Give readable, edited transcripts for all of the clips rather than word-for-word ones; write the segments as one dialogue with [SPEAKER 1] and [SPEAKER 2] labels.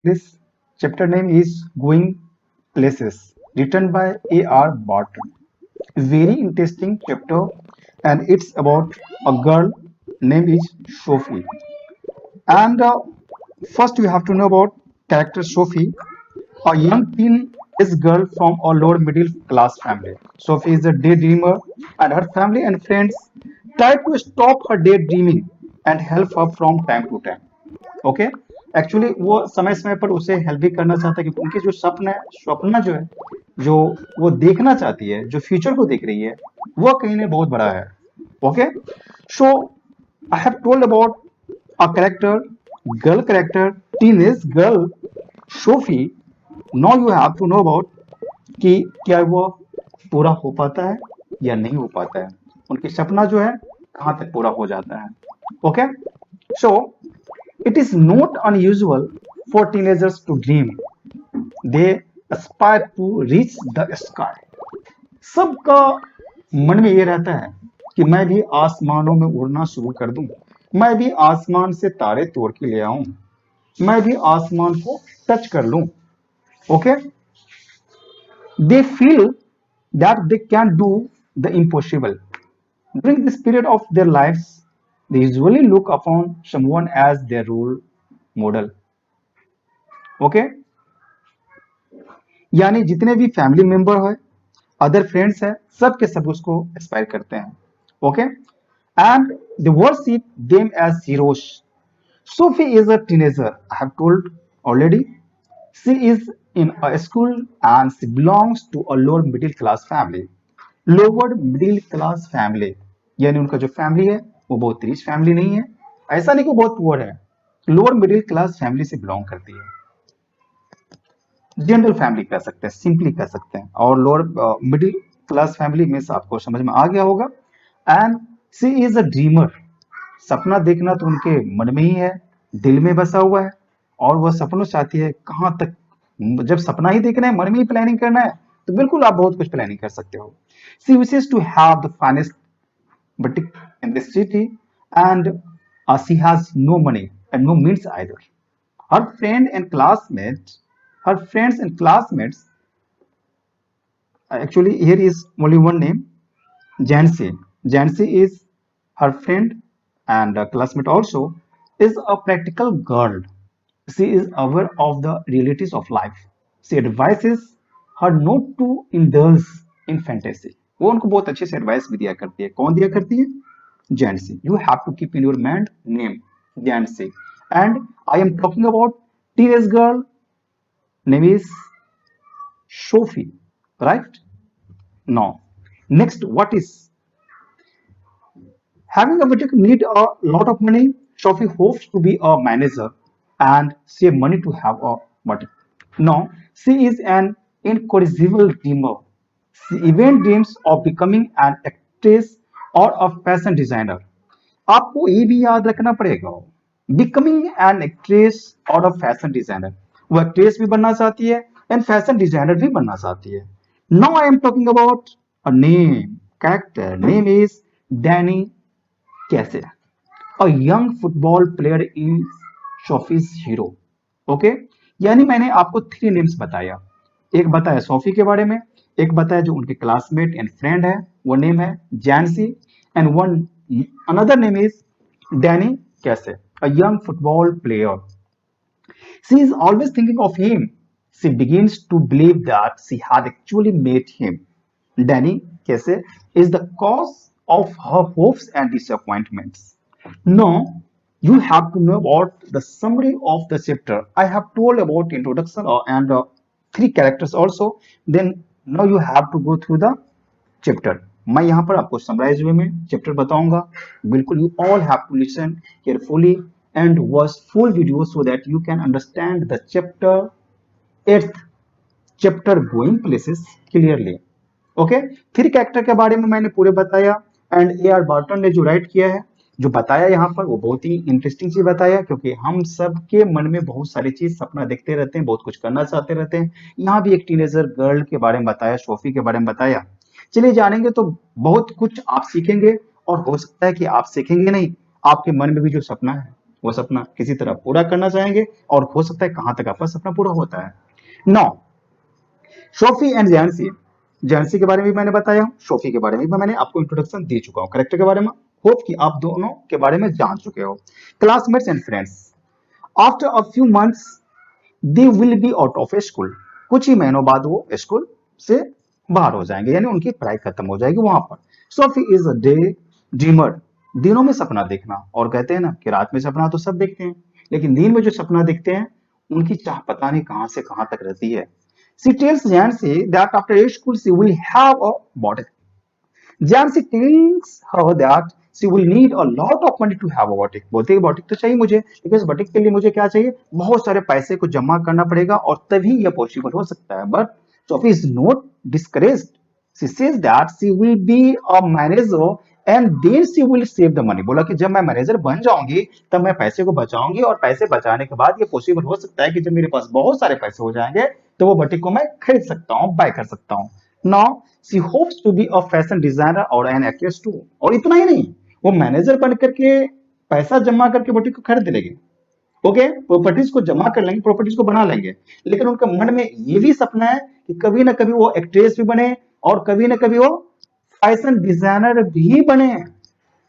[SPEAKER 1] This chapter name is Going Places, written by A.R. Barton. Very interesting chapter, and it's about a girl name is Sophie. And first, you have to know about character Sophie, a young teenage girl from a lower middle class family. Sophie is a daydreamer, and her family and friends try to stop her daydreaming and help her from time to time. Okay, actually वो समय समय पर उसे help भी करना चाहता है क्योंकि उनके जो सपना जो है, जो वो देखना चाहती है, जो फ्यूचर को देख रही है, वो कहीं ना बहुत बड़ा है. Okay, so I have told about a character, girl character, teenage girl Sophie. Now you have to know about कि क्या वो पूरा हो पाता है या नहीं हो पाता है, उनकी सपना जो है कहाँ तक पूरा हो जाता है. Okay, so it is not unusual for teenagers to dream. They aspire to reach the sky. सबका मन में ये रहता है कि मैं भी आसमानों में उड़ना शुरू कर दूं, मैं भी आसमान से तारे तोड़ के ले आऊं, मैं भी आसमान को टच कर लूं. Okay, they feel that they can do the impossible. During this period of their lives, they usually look upon someone as their role model. Okay, यानी जितने भी फैमिली मेंबर है, अदर फ्रेंड्स है, सब के सब उसको एक्सपायर करते हैं. Okay, and the worship them as heroes. Sophie is a teenager, I have told already. She is in a school and she belongs to a lower middle class family. Lower middle class family, यानी उनका जो family है वो बहुत rich family नहीं है, ऐसा नहीं कि बहुत पुअर है, लोअर मिडिल क्लास फैमिली से बिलोंग करती है. जनरल फैमिली कह सकते हैं, सिंपली कह सकते हैं, और लोअर मिडिल क्लास फैमिली में से आपको समझ में आ गया होगा. And she is a dreamer. सपना देखना तो उनके मन में ही है, दिल में बसा हुआ है, और वह सपनों चाहती है कहां तक. जब सपना ही देखना है, मन में ही प्लानिंग करना है, तो बिल्कुल आप बहुत कुछ प्लानिंग कर सकते हो. She wishes to have the finest butik in the city, and she has no money and no means either. Her friend and classmates, her friends and classmates, actually here is only one name, Jancy. Jancy is her friend and classmate also, is a practical girl. She is aware of the realities of life. She advises her not to indulge in fantasy. वो उनको बहुत अच्छे से advice भी दिया करती है. कौन दिया करती है? Jancy. You have to keep in your mind name Jancy. And I am talking about teenage girl name is Sophie, right? Now, next, what is having a boutique need a lot of money. Sophie hopes to be a manager and save money to have a boutique. Now, she is an incorrigible dreamer. She even dreams of becoming an actress or a fashion designer. आपको ये भी याद रखना पड़ेगा, becoming an actress और अ fashion designer. वो actress भी बनना चाहती है एंड फैशन डिजाइनर भी बनना चाहती है. Now I am talking about a name character name is Danny Casey. A young football player is Sophie's hero. Okay, यानी मैंने आपको थ्री नेम्स बताया. एक बताया सोफी के बारे में, एक बताया जो उनके क्लासमेट एंड फ्रेंड है, वो नेम है Jansie, and one another name is Danny Casey, a young football player. She is always thinking of him. She begins to believe that she had actually met him. Danny Kesse is the cause of her hopes and disappointments. Now, you have to know about the summary of the chapter. I have told about introduction and three characters also. Then now you have to go through the chapter. मैं यहाँ पर आपको summarise वे में chapter बताऊंगा. बिल्कुल you all have to listen carefully and watch full video so that you can understand the chapter 8th chapter going places clearly. Okay, three character के बारे में मैंने पूरे बताया, एंड ए आर बार्टन ने जो राइट किया है, जो बताया यहाँ पर, वो बहुत ही इंटरेस्टिंग चीज बताया, क्योंकि हम सबके मन में बहुत सारी चीज सपना देखते रहते हैं, बहुत कुछ करना चाहते रहते हैं. यहाँ भी एक टीनेजर गर्ल के बारे में बताया, सोफी के बारे में बताया. चलिए जानेंगे तो बहुत कुछ आप सीखेंगे, और हो सकता है कि आप सीखेंगे नहीं, आपके मन में भी जो सपना है वो सपना किसी तरह पूरा करना चाहेंगे और हो सकता है कहां तक आपका सपना पूरा होता है। नौ, सोफी एंड जैनसी। जैनसी के बारे में भी मैंने बताया हूं, सोफी के बारे में भी मैंने आपको इंट्रोडक्शन दे चुका हूं करेक्टर के बारे में। होप कि आप दोनों के बारे में जान चुके हो। Classmates and friends. After a few months they will be out of school. कुछ ही महीनों बाद वो स्कूल से बाहर हो जाएंगे, यानी उनकी पढ़ाई खत्म हो जाएगी वहां पर। Sophie is a day dreamer. दिनों में सपना देखना, और कहते हैं ना कि रात में सपना तो सब देखते हैं, लेकिन दिन में जो सपना देखते हैं उनकी चाह पता नहीं कहां से कहां तक रहती है। She tells Jancy that after school she will have a body. Jancy tells her that she will need a lot of money to have a boutique. बोलती है बॉटिक तो चाहिए मुझे, लेकिन इस बॉटिक के लिए मुझे क्या चाहिए, बहुत सारे पैसे को जमा करना पड़ेगा और तभी यह पॉसिबल हो सकता है। But Sophie is not discouraged. She says that she will be a manager and then she will save the money. बोला कि जब मैं मैनेजर बन जाऊंगी तब मैं पैसे को बचाऊंगी, और पैसे बचाने के बाद ये पॉसिबल हो सकता है कि जब मेरे पास बहुत सारे पैसे हो जाएंगे तो वो बटिक को मैं खरीद सकता हूँ, बाय कर सकता हूँ। Now she hopes to be a fashion designer और एन एक्ट्रेस टू। और इतना ही नहीं, वो मैनेजर बन करके पैसा जमा करके बटिक को खरीद लेंगे। ओके, प्रॉपर्टीज को जमा कर लेंगे, प्रॉपर्टीज को बना लेंगे, लेकिन उनके मन में ये भी सपना है कि कभी ना कभी वो एक्ट्रेस भी बने और कभी ना कभी वो फैशन डिजाइनर भी बने।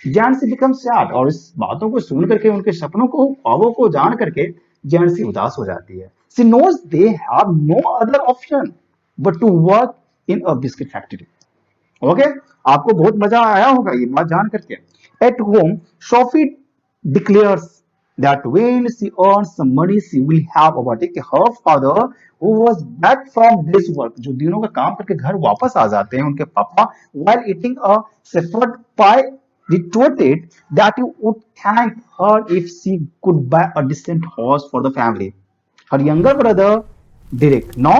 [SPEAKER 1] जानसी बिकम सैड। और इस बातों को सुन करके, उनके सपनों को, ख्वाबों को जान करके जानसी उदास हो जाती है। She knows they have no other option but to work in a biscuit factory. Okay, आपको बहुत मजा आया होगा ये बात जान करके। At home Sophie declares that when she earns some money she will have a boutique. Her father who was back from this work, जो दिनों का काम करके घर वापस आ जाते हैं उनके पापा, while eating a shepherd pie retorted that he would thank her if she could buy a decent horse for the family. Her younger brother Derek, no,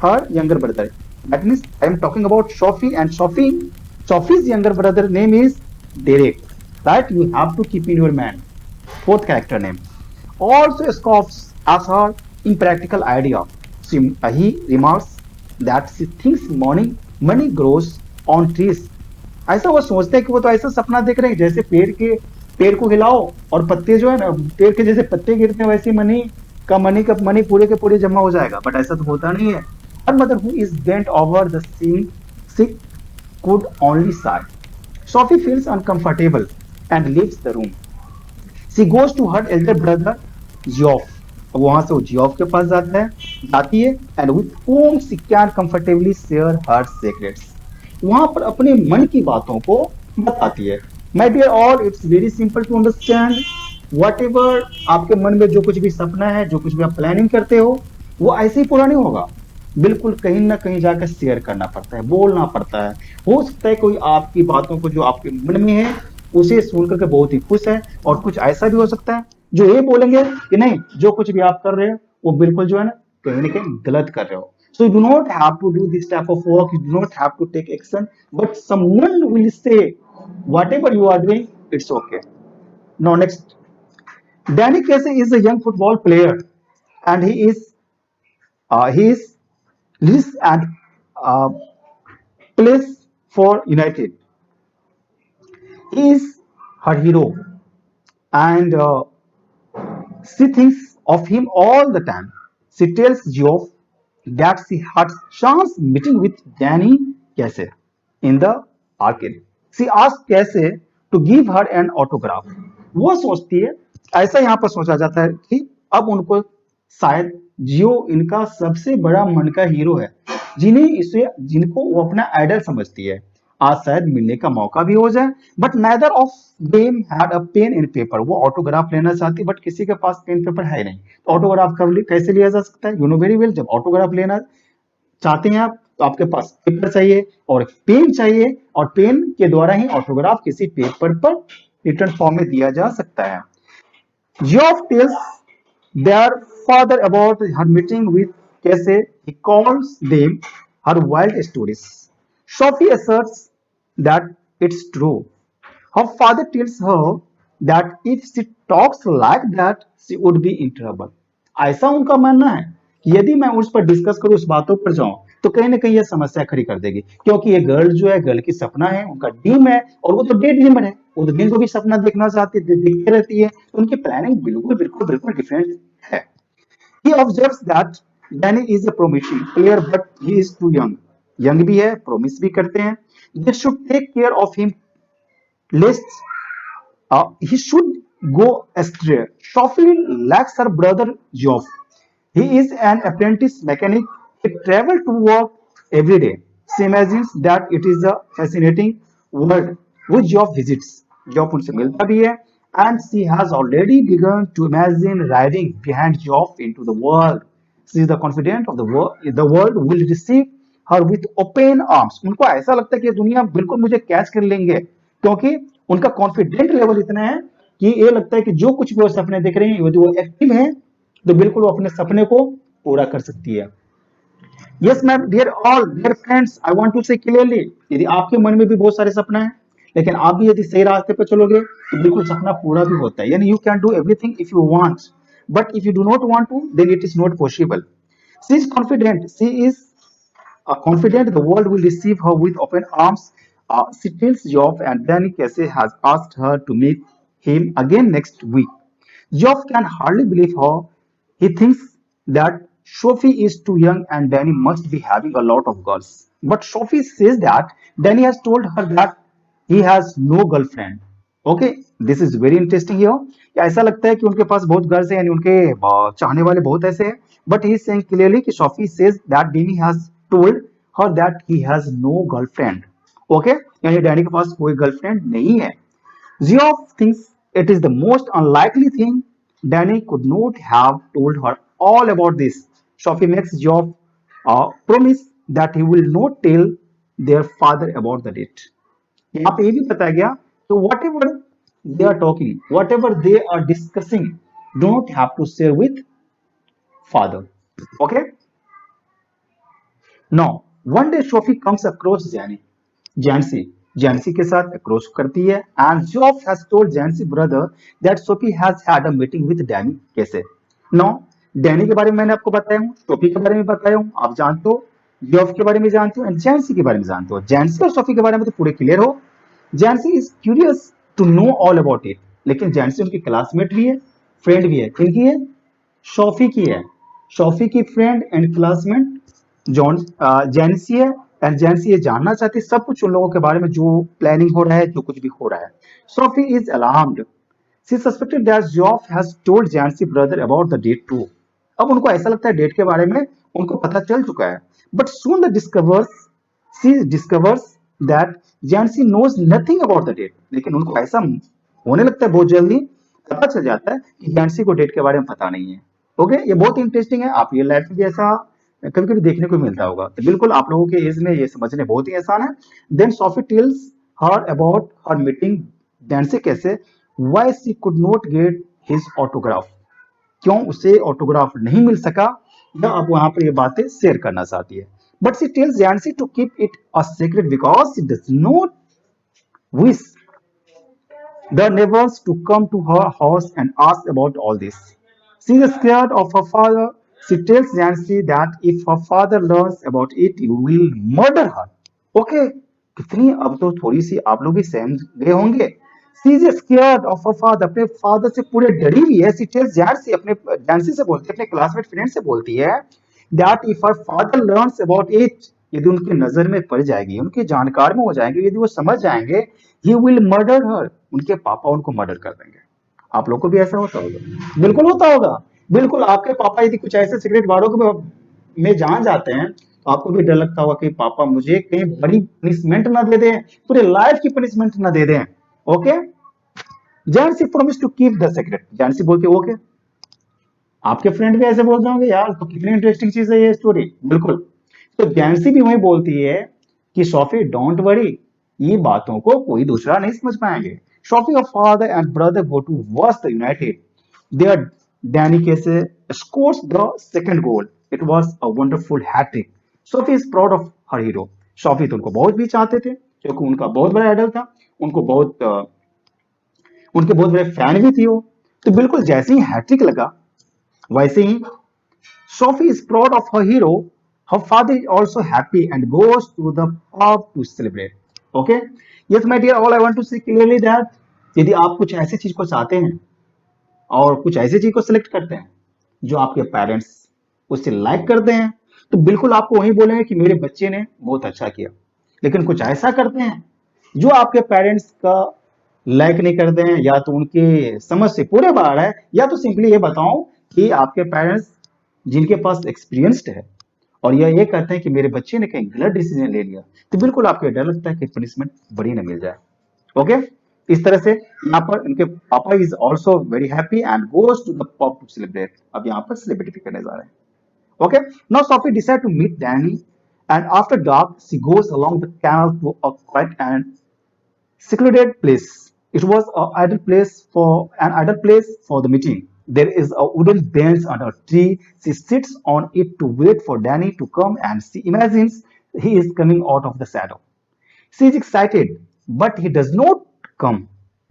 [SPEAKER 1] her younger brother, that means I am talking about Sophie, and Sophie's younger brother name is Derek, right? You have to keep in your mind. Fourth character name. Also scoffs at her impractical idea. He remarks that she thinks money grows on trees. ऐसा वो सोचते हैं कि वो तो ऐसा सपना देख रहे हैं जैसे पेड़ को हिलाओ और पत्ते जो है ना, पेड़ के जैसे पत्ते गिरते हैं वैसे मनी पूरे के पूरे जमा हो जाएगा, बट ऐसा तो होता नहीं है। Her mother, who is bent over the sick, could only sigh. Sophie feels uncomfortable and leaves the room. She goes to her elder brother Geoff. वहां से वो जियोफ के पास जाती है, and with whom she can comfortably share her secrets. वहां पर अपने मन की बातों को बताती है। My dear all, it's very simple to understand. Whatever आपके मन में जो कुछ भी सपना है, जो कुछ भी आप प्लानिंग करते हो, वो ऐसे ही पूरा नहीं होगा। बिल्कुल कहीं ना कहीं जाकर शेयर करना पड़ता है, बोलना पड़ता है। हो सकता है कोई आपकी बातों को जो आपके मन में है उसे सुन करके बहुत ही खुश है, और कुछ ऐसा भी हो सकता है जो ये बोलेंगे कि नहीं, जो कुछ भी आप कर रहे हो वो बिल्कुल जो है ना कहीं गलत कर रहे हो। So you do not have to do this type of work, you do not have to take action, but someone will say whatever you are doing, it's okay. Now next, Danny Casey is a young football player, and he is lives and uh, plays for United. He is her hero, and she thinks of him all the time. She tells Geoff that she had chance meeting with Danny Casey in the arcade. She asks Casey to give her an autograph. वो सोचती है, ऐसा यहाँ पर सोचा जाता है कि अब उनको शायद जियो इनका सबसे बड़ा मन का हीरो है, जिनको वो अपना आइडल समझती है। आज शायद मिलने का मौका भी हो जाए, but neither of them had a pen and paper. वो ऑटोग्राफ लेना चाहती, बट किसी के पास पेन पेपर है नहीं, तो ऑटोग्राफ कैसे लिया जा सकता है? यू नो वेरी वेल, जब ऑटोग्राफ लेना चाहते हैं आप तो आपके पास पेपर चाहिए और पेन चाहिए, और पेन के द्वारा ही ऑटोग्राफ किसी पेपर पर रिटर्न फॉर्म में दिया जा सकता है। Geoff tells their father about her meeting with Casey. He calls them her wild stories. Sophie asserts that it's true. Her father tells her that if she talks like that, she would be in trouble. ऐसा उनका मानना है कि यदि मैं उस पर discuss करूं, उस बातों पर जाऊं, तो कहीं ना कहीं ये समस्या खड़ी कर देगी, क्योंकि ये गर्ल जो है, गर्ल की सपना है, उनका ड्रीम है, और वो तो डे ड्रीमर है, वो तो दिन को भी सपना देखना चाहती है, देखती रहती है, तो उनकी प्लानिंग बिल्कुल बिल्कुल बिल्कुल डिफरेंट है। He observes that Danny is a promising player, but he is too young. Young भी है, प्रोमिस भी करते हैं। They should take care of him lest he should go astray. Sophie lacks her brother Geoff. He is an apprentice mechanic. He travels to work every day. She imagines that it is a fascinating world which Geoff visits. Geoff उनसे मिलता भी है, and she has already begun to imagine riding behind Geoff into the world. She is the confident of the world. The world will receive her with open arms. उनको ऐसा लगता है कि ये दुनिया बिल्कुल मुझे कैच कर लेंगे, क्योंकि उनका कॉन्फिडेंट लेवल इतना है कि ये लगता है कि जो कुछ भी वो सपने देख रहे हैं, यदि वो एक्टिव है तो बिल्कुल वो अपने सपने को पूरा कर सकती है। Yes ma'am, dear all dear friends, I want to say clearly, यदि आपके मन में भी बहुत सारे सपना है, लेकिन आप भी यदि सही रास्ते पर चलोगे तो बिल्कुल सपना पूरा भी होता है। यानी you can do everything if you want, but if you do not want to, then it is not possible. She is confident, she is confident the world will receive her with open arms. She tells Geoff, and Danny Casey has asked her to meet him again next week. Geoff can hardly believe her. He thinks that Sophie is too young and Danny must be having a lot of girls. But Sophie says that Danny has told her that he has no girlfriend. Okay, this is very interesting here. ऐसा लगता है कि उनके पास बहुत girls है, यानी उनके चाहने वाले बहुत ऐसे हैं, but he is saying clearly कि Sophie says that Danny has told her that he has no girlfriend. Okay, यानी डैनी के पास कोई गर्लफ्रेंड नहीं है। Geoff thinks it is the most unlikely thing. Danny could not have told her all about this. Sophie makes Geoff promise that he will not tell their father about the date. यहाँ पे ये भी बताया गया तो whatever they are talking, whatever they are discussing, do not have to share with father. Okay, no one day Sophie comes across Janie, Jansie Jansie के साथ across करती है, and Geoff has told Jansie brother that Sophie has had a meeting with Danny. Casey? No, Danny के बारे में मैंने आपको बताया हूँ, सोफी के बारे में बताया हूँ, आप जानते हो, जॉफ के बारे में जानते हो, एंड जैंसी के बारे में जानते हो। जैंसी और सोफी के बारे में तो पूरे क्लियर हो। Jansie is curious to know all about it, लेकिन जैंसी उनकी क्लासमेट भी है, फ्रेंड भी है। किनकी है? सोफी की है। सोफी की फ्रेंड एंड क्लासमेट जॉन जैंसी है, एंड जैंसी ये जानना चाहती है सब कुछ उन लोगों के बारे में, जो प्लानिंग हो रहा है, जो कुछ भी हो रहा है। Sophie is alarmed, she suspected that Geoff has told Jansie brother about the date too. अब उनको ऐसा लगता है डेट के बारे में उनको पता चल चुका है, but soon the discovers she discovers that Jansie knows nothing about the date. लेकिन उनको ऐसा होने लगता है, बहुत जल्दी पता चल जाता है कि जैंसी को डेट के बारे में पता नहीं है। ओके, ये बहुत इंटरेस्टिंग है, आप ये लाइफ में भी ऐसा कभी कभी देखने को मिलता होगा, तो बिल्कुल आप लोगों के एज में ये समझने बहुत ही आसान है। Then Sophie tells her about her meeting Jansie Casey, why she could not get his autograph, क्यों उसे ऑटोग्राफ नहीं मिल सका, या अब वहां पर ये बातें शेयर करना चाहती है। But she tells Jansie to keep it a secret because she does not wish the neighbors to come to her house and ask about all this. She is scared of her father. She tells Nancy that if her father learns about it, he will murder her. Okay, कितनी अब तो थोड़ी सी आप लोग भी सहम गए होंगे। She is scared of her father. अपने फादर से पूरे डरी हुई है। She tells Nancy, अपने Nancy से बोलती है, अपने क्लासमेट फ्रेंड से बोलती है that if her father learns about it, यदि उनकी नजर में पड़ जाएगी, उनके जानकार में हो जाएंगे, यदि वो समझ जाएंगे, ही विल मर्डर हर, उनके पापा उनको मर्डर कर देंगे। आप लोग को भी ऐसा होता होगा? बिल्कुल होता होगा। बिल्कुल आपके पापा यदि कुछ ऐसे सिगरेट बारों में जान जाते हैं, तो आपको भी डर लगता होगा कि पापा मुझे कहीं बड़ी पनिशमेंट ना दे दें, पूरे लाइफ की पनिशमेंट ना दे दें। Okay, Jansie promise to keep the secret. Jansie बोलती है ओके। आपके फ्रेंड भी ऐसे बोल जाओगे, यार तो कितनी इंटरेस्टिंग चीज है ये स्टोरी। बिल्कुल, तो जैंसी भी वही बोलती है कि सोफी डोंट वरी, ये बातों को कोई दूसरा नहीं समझ पाएंगे। सोफी और father and brother go to watch the United, there Danny Casey scores the second goal. It was a wonderful hat trick. Sophie is proud of her hero. Sophie तो उनको बहुत भी चाहते थे, क्योंकि उनका बहुत बड़ा आइडल था, उनको बहुत उनके बहुत बड़े फैन भी थी वो। तो बिल्कुल जैसे ही हैट्रिक लगा, वैसे ही Sophie is proud of her hero, her father is also happy and goes to the pub to celebrate. Okay, yes my dear, all I want to say clearly that यदि आप कुछ ऐसी चीज को चाहते हैं और कुछ ऐसी चीज को सिलेक्ट करते हैं जो आपके पेरेंट्स उससे लाइक करते हैं, तो बिल्कुल आपको वही बोलेंगे कि मेरे बच्चे ने बहुत अच्छा किया। लेकिन कुछ ऐसा करते हैं जो आपके पेरेंट्स का लाइक नहीं करते हैं, या तो उनके समझ से पूरे बाहर है, या तो सिंपली ये बताऊं कि आपके पेरेंट्स जिनके पास एक्सपीरियंस्ड है और ये कहते हैं कि मेरे बच्चे ने कहीं गलत डिसीजन ले लिया, तो बिल्कुल आपको डर लगता है कि पनिशमेंट बड़ी ना मिल जाए। ओके, इस तरह से यहाँ पर उनके पापा is also very happy and goes to the pub to celebrate. अब यहाँ पर सेलिब्रेट करने जा रहे हैं। Okay, now Sophie decides to meet Danny, and after dark, she goes along the canal to a quiet and secluded place. It was an idle place for the meeting. There is a wooden bench under a tree. She sits on it to wait for Danny to come, and she imagines he is coming out of the shadow. She is excited, but he does not come.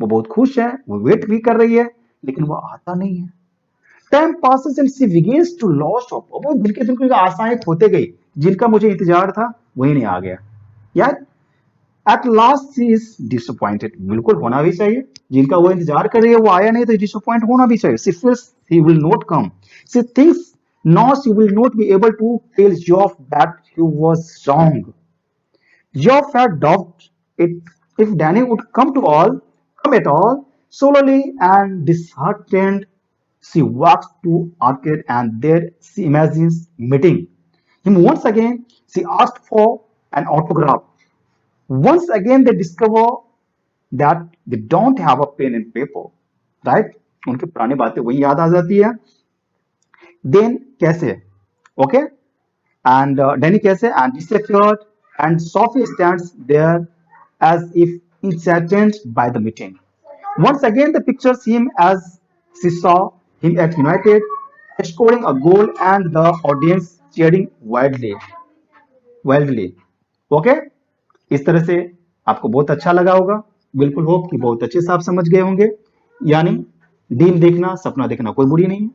[SPEAKER 1] वो बहुत खुश है, वो wait भी कर रही है, लेकिन वो आता नहीं है। Time passes and she begins to lost hope. वो दिन के दिन की आशाएं खोते गई, जिनका मुझे इंतजार था वही नहीं आ गया यार। At last she is disappointed. बिल्कुल होना भी चाहिए, जिनका वो इंतजार कर रही है वो आया नहीं तो डिसअपॉइंट होना भी चाहिए। She feels he will not come. She thinks no she will not be able to tell Geoff that he was wrong. Job had doubt it if Danny would come at all. Slowly and disheartened, she walks to Arcade, and there she imagines meeting him once again. She asked for an autograph. Once again, they discover that they don't have a pen and paper. Right? उनकी पुरानी बातें वही याद आ जाती है। Then कैसे? Okay? And Danny कैसे? And disappeared, and Sophie stands there as if enchanted by the meeting. Once again, the pictures him as she saw him at United, scoring a goal and the audience cheering wildly. Okay, इस तरह से आपको बहुत अच्छा लगा होगा। बिल्कुल hope कि बहुत अच्छे से आप समझ गए होंगे। यानी ड्रीम देखना, सपना देखना कोई बुरी नहीं है।